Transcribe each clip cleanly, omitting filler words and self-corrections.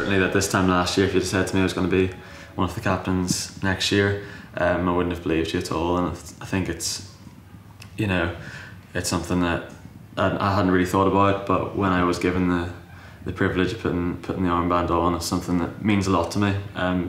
certainly that this time last year, if you'd have said to me I was going to be one of the captains next year, I wouldn't have believed you at all. And I think it's, you know, it's something that I hadn't really thought about, but when I was given the privilege of putting the armband on, it's something that means a lot to me,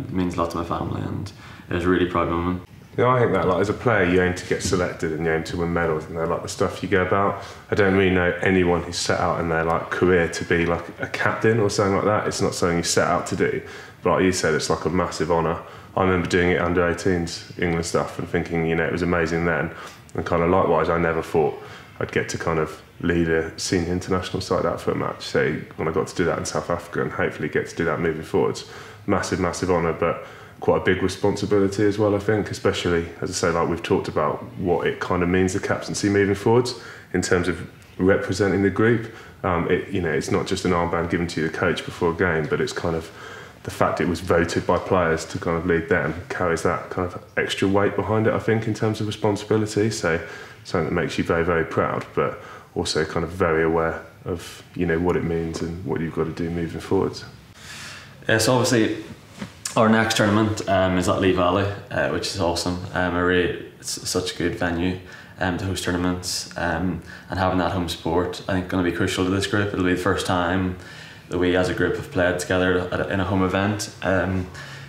means a lot to my family, and it was a really proud moment. Yeah, I think that, like, as a player, you aim to get selected and you aim to win medals, and they're like the stuff you go about. I don't really know anyone who's set out in their like career to be like a captain or something like that. It's not something you set out to do, but like you said, it's like a massive honour. I remember doing it under 18s England stuff and thinking, you know, it was amazing then, and kind of likewise, I never thought I'd get to kind of lead a senior international side out for a match. So when I got to do that in South Africa, and hopefully get to do that moving forwards, massive, massive honour, but quite a big responsibility as well, I think, especially, as I say, like we've talked about what it kind of means, the captaincy moving forwards, in terms of representing the group. You know, it's not just an armband given to you, the coach, before a game, but it's kind of the fact it was voted by players to kind of lead them carries that kind of extra weight behind it, I think, in terms of responsibility. So something that makes you very, very proud, but also kind of very aware of, you know, what it means and what you've got to do moving forwards. Yeah, so obviously our next tournament is at Lee Valley, which is awesome. It's such a good venue to host tournaments, and having that home sport, I think, going to be crucial to this group. It'll be the first time that we as a group have played together in a home event,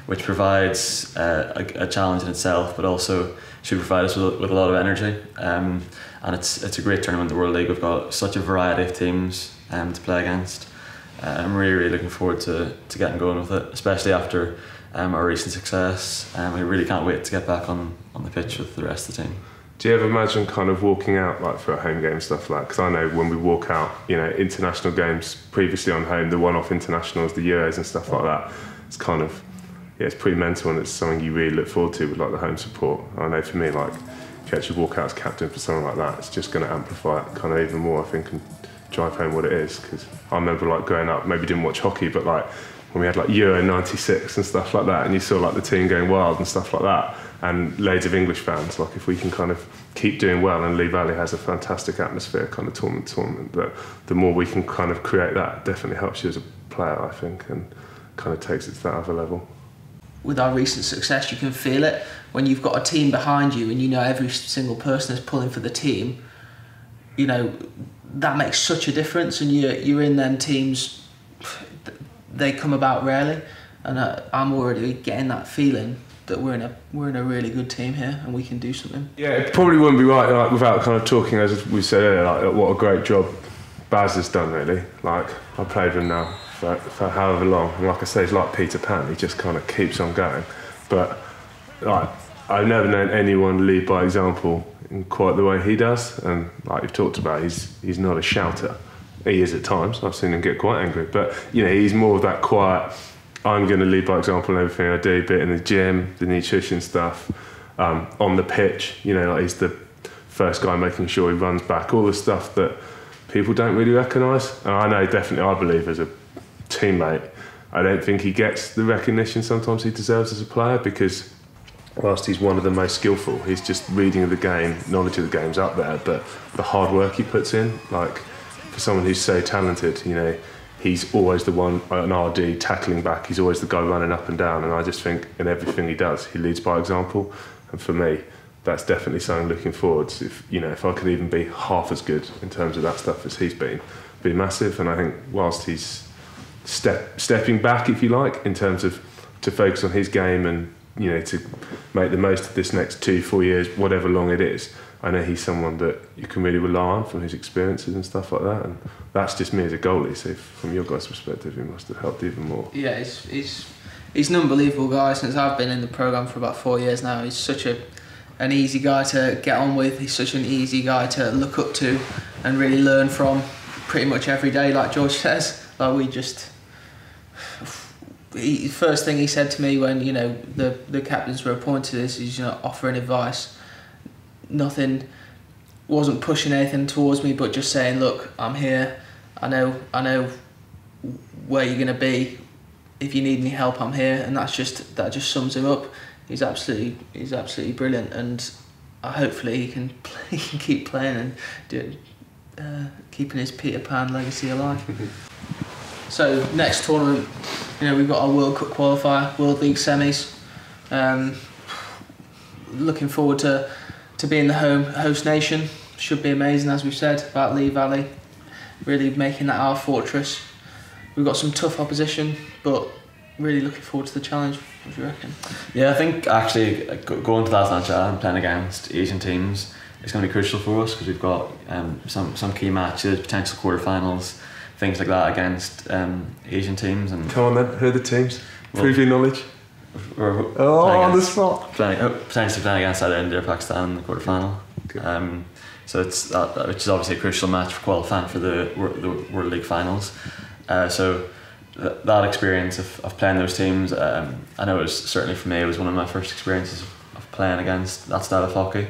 which provides a challenge in itself, but also should provide us with a lot of energy. And it's a great tournament, the World League. We've got such a variety of teams to play against. I'm really, really looking forward to getting going with it, especially after our recent success. We really can't wait to get back on the pitch with the rest of the team. Do you ever imagine kind of walking out like for a home game and stuff like that? Because I know when we walk out, you know, international games previously on home, the one-off internationals, the Euros and stuff like that, it's kind of, yeah, it's pretty mental, and it's something you really look forward to with like the home support. I know for me, like, if you actually walk out as captain for something like that, it's just going to amplify it kind of even more, I think, and drive home what it is. Because I remember like growing up, maybe didn't watch hockey, but like when we had like Euro 96 and stuff like that, and you saw like the team going wild and stuff like that, and loads of English fans, like if we can kind of keep doing well, and Lee Valley has a fantastic atmosphere, kind of tournament, that the more we can kind of create that, definitely helps you as a player, I think, and kind of takes it to that other level. With our recent success, you can feel it when you've got a team behind you and you know every single person is pulling for the team. You know, that makes such a difference, and you're in them teams, they come about rarely, and I'm already getting that feeling that we're in a really good team here and we can do something. Yeah, it probably wouldn't be right, like, without kind of talking, as we said earlier, like what a great job Baz has done, really. Like, I've played with him now for however long, and like I say, he's like Peter Pan, he just kind of keeps on going. But like, I've never known anyone lead by example in quite the way he does, and like you've talked about, he's not a shouter. He is at times, I've seen him get quite angry, but you know, he's more of that quiet, I'm going to lead by example in everything I do, bit in the gym, the nutrition stuff, on the pitch, you know, like he's the first guy making sure he runs back, all the stuff that people don't really recognise. And I know definitely, I believe as a teammate, I don't think he gets the recognition sometimes he deserves as a player, because whilst he's one of the most skillful, he's just reading of the game, knowledge of the game's up there, but the hard work he puts in, like for someone who's so talented, you know, he's always the one, an RD, tackling back, he's always the guy running up and down, and I just think in everything he does, he leads by example. And for me, that's definitely something looking forwards. If, you know, if I could even be half as good in terms of that stuff as he's been, it'd be massive. And I think whilst he's stepping back, if you like, in terms of to focus on his game and, you know, to make the most of this next 2-4 years, whatever long it is, I know he's someone that you can really rely on from his experiences and stuff like that, and that's just me as a goalie, so from your guys' perspective, he must have helped even more. Yeah, he's an unbelievable guy. Since I've been in the programme for about 4 years now, he's such an easy guy to get on with, he's such an easy guy to look up to and really learn from pretty much every day, like George says. Like the first thing he said to me when, you know, the captains were appointed is, you know, offering advice. Nothing, wasn't pushing anything towards me, but just saying, look, I'm here, I know where you're going to be, if you need any help I'm here, and that just sums him up. He's absolutely brilliant, and hopefully he can keep playing and keeping his Peter Pan legacy alive. So next tournament, we've got our World Cup qualifier, World League semis. Looking forward to being the host nation. Should be amazing, as we've said about Lee Valley, really making that our fortress. We've got some tough opposition, but really looking forward to the challenge. What do you reckon? Yeah, I think actually going to that match and playing against Asian teams is going to be crucial for us, because we've got some key matches, potential quarterfinals, things like that against Asian teams. And come on then, who are the teams? Prove your knowledge. On the spot. Potentially playing against either India or Pakistan in the quarterfinal. So it's which is obviously a crucial match for qualifying for the World League finals. So that experience of playing those teams, I know it was, certainly for me, it was one of my first experiences of playing against that style of hockey.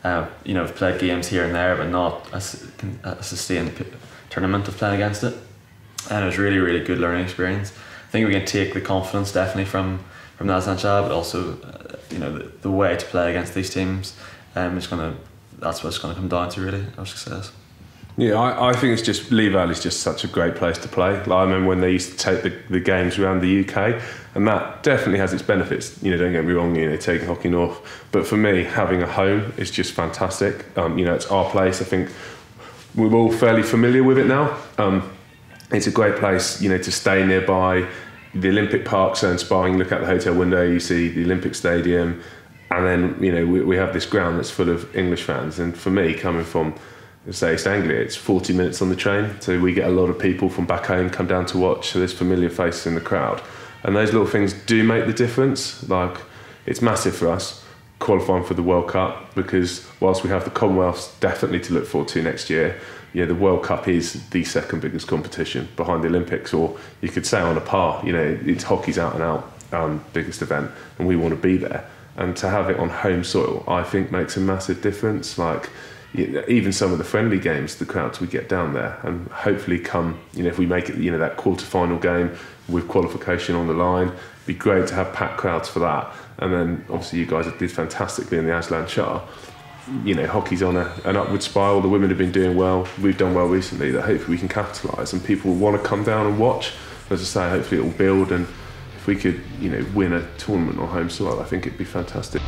I've played games here and there, but not a sustained tournament of playing against it. And it was really, really good learning experience. I think we can take the confidence definitely from Nazan Shah, but also the way to play against these teams that's what it's going to come down to, really, our success. Yeah, I think it's just, Lee Valley's just such a great place to play. Like, I remember when they used to take the games around the UK, and that definitely has its benefits. Don't get me wrong, taking Hockey North, but for me, having a home is just fantastic. It's our place. I think we're all fairly familiar with it now. It's a great place, to stay nearby. The Olympic Park's so inspiring. You look out the hotel window, you see the Olympic Stadium, and then we have this ground that's full of English fans. And for me, coming from, say, East Anglia, it's 40 minutes on the train, so we get a lot of people from back home come down to watch. So there's familiar faces in the crowd, and those little things do make the difference. Like, it's massive for us qualifying for the World Cup, because whilst we have the Commonwealths definitely to look forward to next year, the World Cup is the second biggest competition behind the Olympics, or you could say on a par. It's hockey's out and out biggest event, and we want to be there. And to have it on home soil, I think, makes a massive difference. Like, even some of the friendly games, the crowds we get down there, and hopefully come, if we make it, that quarter-final game with qualification on the line, it'd be great to have packed crowds for that. And then obviously you guys did fantastically in the Aslan Shah. Hockey's on an upward spiral. The women have been doing well. We've done well recently. That hopefully we can capitalise, and people will want to come down and watch. As I say, hopefully it will build, and if we could, win a tournament on home soil, I think it'd be fantastic.